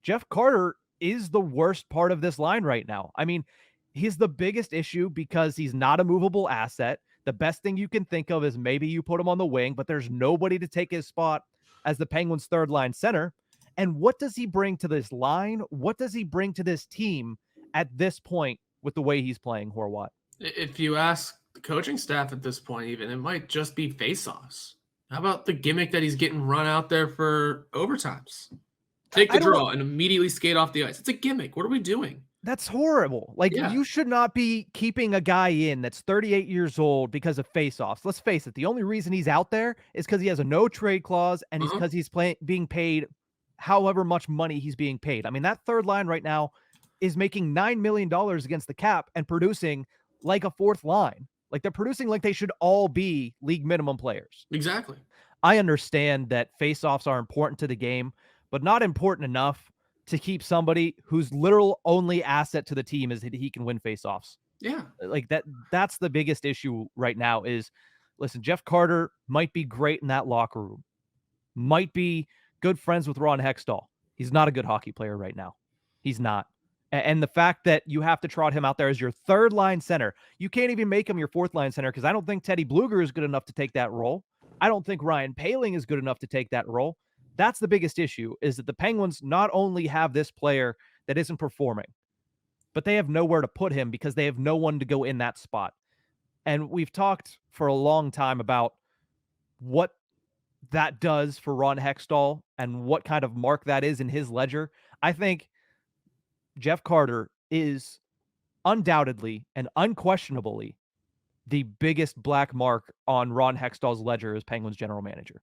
Jeff Carter is the worst part of this line right now. I mean, he's the biggest issue because he's not a movable asset. The best thing you can think of is maybe you put him on the wing, but there's nobody to take his spot as the Penguins' third line center. And what does he bring to this line? What does he bring to this team at this point with the way he's playing, Horwat? If you ask the coaching staff at this point, even it might just be faceoffs. How about the gimmick that he's getting run out there for overtimes? Take the I don't know. draw and immediately skate off the ice. It's a gimmick. What are we doing? That's horrible. Like, Yeah. you should not be keeping a guy in that's 38 years old because of faceoffs. Let's face it, the only reason he's out there is because he has a no trade clause and Uh-huh. he's being paid however much money he's being paid. I mean, that third line right now is making $9 million against the cap and producing like a fourth line. Like, they're producing like they should all be league minimum players. Exactly. I understand that faceoffs are important to the game, but not important enough to keep somebody whose literal only asset to the team is that he can win faceoffs. Yeah. Like that's the biggest issue right now is, listen, Jeff Carter might be great in that locker room, might be good friends with Ron Hextall. He's not a good hockey player right now. He's not. And the fact that you have to trot him out there as your third line center, you can't even make him your fourth line center because I don't think Teddy Bluger is good enough to take that role. I don't think Ryan Poehling is good enough to take that role. That's the biggest issue, is that the Penguins not only have this player that isn't performing, but they have nowhere to put him because they have no one to go in that spot. And we've talked for a long time about what that does for Ron Hextall and what kind of mark that is in his ledger. I think Jeff Carter is undoubtedly and unquestionably the biggest black mark on Ron Hextall's ledger as Penguins general manager.